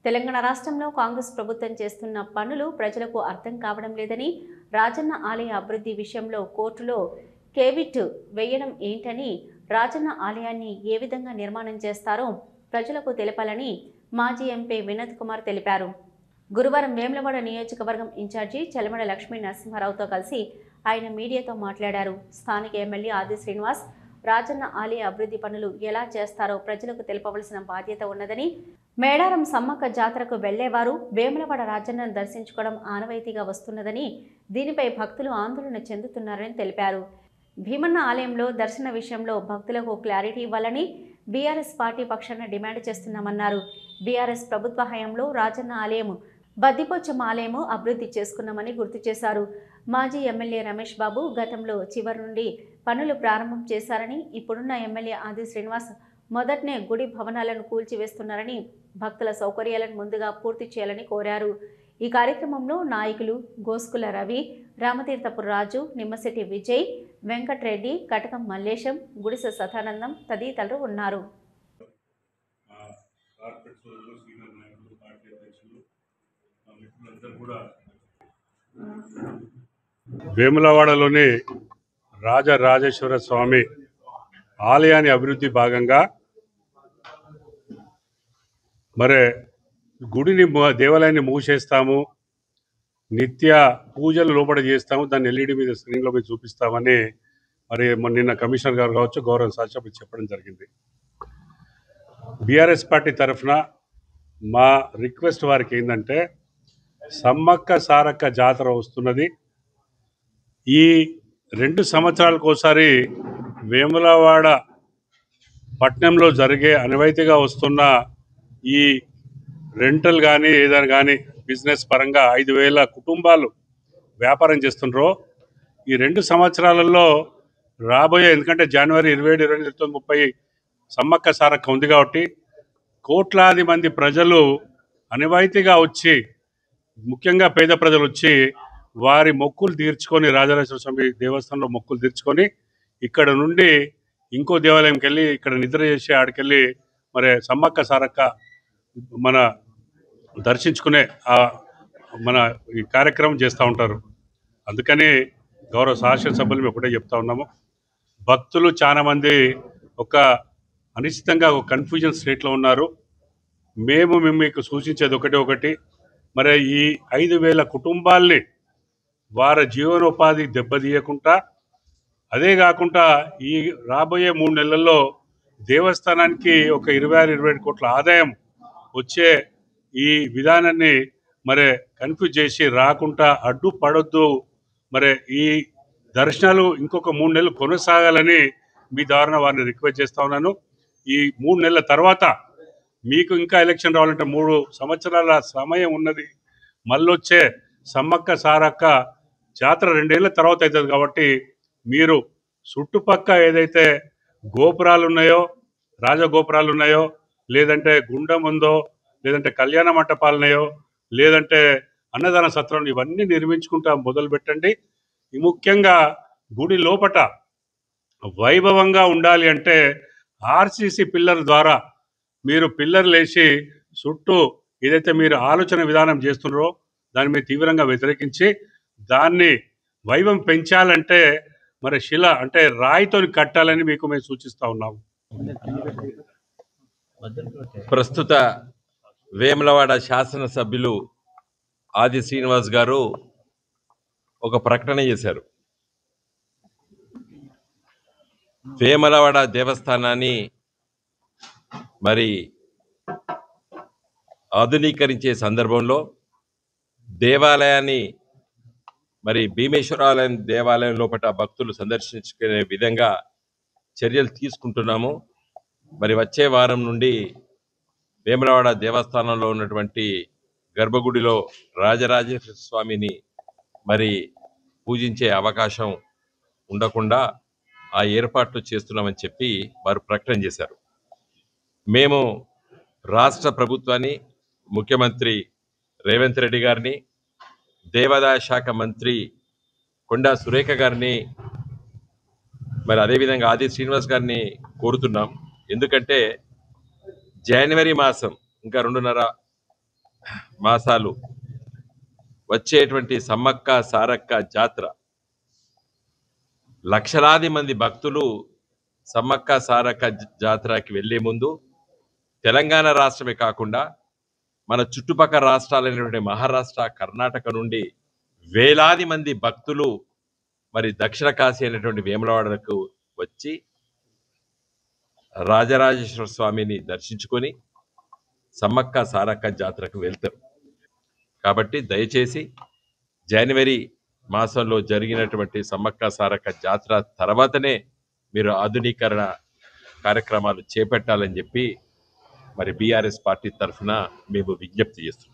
తెలంగాణ రాష్ట్రంలో కాంగ్రెస్ ప్రభుత్వం చేస్తున్న పనులు ప్రజలకు అర్థం కావడం లేదని, రాజన్న ఆలయ అభివృద్ధి విషయంలో కోర్టులో కేవిట్ వేయడం ఏంటని, రాజన్న ఆలయాన్ని ఏ విధంగా నిర్మాణం చేస్తారో ప్రజలకు తెలపాలని మాజీ ఎంపీ వినోద్ కుమార్ తెలిపారు. గురువారం వేములవాడ నియోజకవర్గం ఇన్ఛార్జి చలమడ లక్ష్మీ నరసింహారావుతో కలిసి ఆయన మీడియాతో మాట్లాడారు. స్థానిక ఎమ్మెల్యే ఆది శ్రీనివాస్ రాజన్న ఆలయ అభివృద్ధి పనులు ఎలా చేస్తారో ప్రజలకు తెలపవలసిన బాధ్యత ఉన్నదని, మేడారం సమ్మక్క జాతరకు వెళ్లేవారు వేములవాడ రాజన్నను దర్శించుకోవడం ఆనవాయితీగా వస్తున్నదని, దీనిపై భక్తులు ఆందోళన చెందుతున్నారని తెలిపారు. భీమన్న ఆలయంలో దర్శన విషయంలో భక్తులకు క్లారిటీ ఇవ్వాలని బీఆర్ఎస్ పార్టీ పక్షాన డిమాండ్ చేస్తున్నామన్నారు. బీఆర్ఎస్ ప్రభుత్వ హయాంలో రాజన్న ఆలయం, బద్దిపోచమ్మ ఆలయము అభివృద్ధి చేసుకున్నామని గుర్తు చేశారు. మాజీ ఎమ్మెల్యే రమేష్ బాబు గతంలో చివరి నుండి పనులు ప్రారంభం చేశారని, ఇప్పుడున్న ఎమ్మెల్యే ఆది శ్రీనివాస్ మొదట్నే గుడి భవనాలను కూల్చివేస్తున్నారని, భక్తుల సౌకర్యాలను ముందుగా పూర్తి చేయాలని కోరారు. ఈ కార్యక్రమంలో నాయకులు గోస్కుల రవి, రామతీర్థపు రాజు, నిమ్మశెట్టి విజయ్, వెంకట్రెడ్డి, కటకం మల్లేశం, గుడిసె సదానందం తదితరులు ఉన్నారు. వేములవాడలోని రాజరాజేశ్వర స్వామి ఆలయాన్ని అభివృద్ధి భాగంగా మరి గుడిని దేవాలయాన్ని మూసేస్తాము, నిత్య పూజలు లోపల చేస్తాము, దాన్ని ఎల్ఈడి మీద స్క్రీన్లో మీద చూపిస్తామని మరి నిన్న కమిషనర్ గారు కావచ్చు, గౌరవ శాసనసభ్యులు చెప్పడం జరిగింది. బీఆర్ఎస్ పార్టీ తరఫున మా రిక్వెస్ట్ వారికి ఏంటంటే, సమ్మక్క సారక్క జాతర వస్తున్నది. ఈ 2 సంవత్సరాలకు ఒకసారి వేములవాడ పట్టణంలో జరిగే అనవైతీగా వస్తున్న ఈ రెంటల్ కానీ ఏదైనా కానీ బిజినెస్ పరంగా 5,000 కుటుంబాలు వ్యాపారం చేస్తుండ్రో, ఈ 2 సంవత్సరాలలో రాబోయే, ఎందుకంటే జనవరి 27, 29, 30 సమ్మక్క సారక్క ఉంది కాబట్టి కోట్లాది మంది ప్రజలు అనవైతీగా వచ్చి, ముఖ్యంగా పేద ప్రజలు వచ్చి వారి మొక్కులు తీర్చుకొని, రాజరాజేశ్వర స్వామి దేవస్థానంలో మొక్కులు తీర్చుకొని ఇక్కడ నుండి ఇంకో దేవాలయంకి వెళ్ళి ఇక్కడ నిద్ర చేసి ఆడికెళ్ళి మరి సమ్మక్క సారక్క మన దర్శించుకునే మన ఈ కార్యక్రమం చేస్తూ ఉంటారు. అందుకని గౌరవ శాసనసభ్యులు మేము ఒకటే చెప్తా ఉన్నాము, భక్తులు చాలామంది ఒక అనిశ్చితంగా ఒక కన్ఫ్యూజన్ స్టేట్లో ఉన్నారు. మేము మీకు సూచించేది ఒకటి, మరి ఈ 5,000 కుటుంబాల్ని వారి జీవనోపాధి దెబ్బతీయకుండా, అదే కాకుండా ఈ రాబోయే 3 నెలల్లో దేవస్థానానికి ఒక 26-27 కోట్ల ఆదాయం వచ్చే ఈ విధానాన్ని మరి కన్ఫ్యూజ్ చేసి రాకుండా అడ్డుపడొద్దు. మరి ఈ దర్శనాలు ఇంకొక 3 నెలలు కొనసాగాలని మీ ద్వారా వారిని రిక్వెస్ట్ చేస్తా ఉన్నాను. ఈ 3 నెలల తర్వాత మీకు ఇంకా ఎలక్షన్ రావాలంటే 3 సంవత్సరాల సమయం ఉన్నది. మళ్ళొచ్చే సమ్మక్క సారక్క జాతర 2 ఏళ్ల తర్వాత అవుతుంది కాబట్టి మీరు చుట్టుపక్క ఏదైతే గోపురాలు ఉన్నాయో, రాజగోపురాలు ఉన్నాయో, లేదంటే గుండం ఉందో, లేదంటే కళ్యాణ మంటపాలు ఉన్నాయో, లేదంటే అన్నదాన సత్రం, ఇవన్నీ నిర్మించుకుంటా మొదలు పెట్టండి. ముఖ్యంగా గుడి లోపట వైభవంగా ఉండాలి అంటే ఆర్సీసీ పిల్లర్ ద్వారా మీరు పిల్లర్లు వేసి చుట్టూ ఏదైతే మీరు ఆలోచన విధానం చేస్తున్నారో దాన్ని మీరు తీవ్రంగా వ్యతిరేకించి, దాన్ని వైభవం పెంచాలంటే మరి శిల అంటే రాయితో కట్టాలని మీకు మేము సూచిస్తూ ఉన్నాము. ప్రస్తుత వేములవాడ శాసనసభ్యులు ఆది శ్రీనివాస్ గారు ఒక ప్రకటన చేశారు. వేములవాడ దేవస్థానాన్ని మరి ఆధునీకరించే సందర్భంలో దేవాలయాన్ని మరి భీమేశ్వరాలయం దేవాలయం లోపల భక్తులు సందర్శించుకునే విధంగా చర్యలు తీసుకుంటున్నాము. మరి వచ్చే వారం నుండి వేములవాడ దేవస్థానంలో ఉన్నటువంటి గర్భగుడిలో రాజరాజేశ్వర స్వామిని మరి పూజించే అవకాశం ఉండకుండా ఆ ఏర్పాట్లు చేస్తున్నామని చెప్పి వారు ప్రకటన చేశారు. మేము రాష్ట్ర ప్రభుత్వాన్ని, ముఖ్యమంత్రి రేవంత్ రెడ్డి గారిని, దేవాదాయ శాఖ మంత్రి కొండా సురేఖ గారిని, మరి అదేవిధంగా ఆది శ్రీనివాస్ గారిని కోరుతున్నాం. ఎందుకంటే జనవరి మాసం ఇంకా 2.5 మాసాలు వచ్చేటువంటి సమ్మక్క సారక్క జాతర లక్షలాది మంది భక్తులు సమ్మక్క సారక్క జాతరకి వెళ్లే ముందు తెలంగాణ రాష్ట్రమే కాకుండా మన చుట్టుపక్కల రాష్ట్రాలైనటువంటి మహారాష్ట్ర కర్ణాటక నుండి వేలాది మంది భక్తులు మరి దక్షిణ కాశీ అయినటువంటి వేములవాడలకు వచ్చి రాజరాజేశ్వర స్వామిని దర్శించుకొని సమ్మక్క సారక్క జాతరకు వెళ్తారు. కాబట్టి దయచేసి జనవరి మాసంలో జరిగినటువంటి సమ్మక్క సారక్క జాతర తర్వాతనే మీరు ఆధునీకరణ కార్యక్రమాలు చేపట్టాలని చెప్పి మరి బీఆర్ఎస్ పార్టీ తరఫున మేము విజ్ఞప్తి చేస్తున్నాం.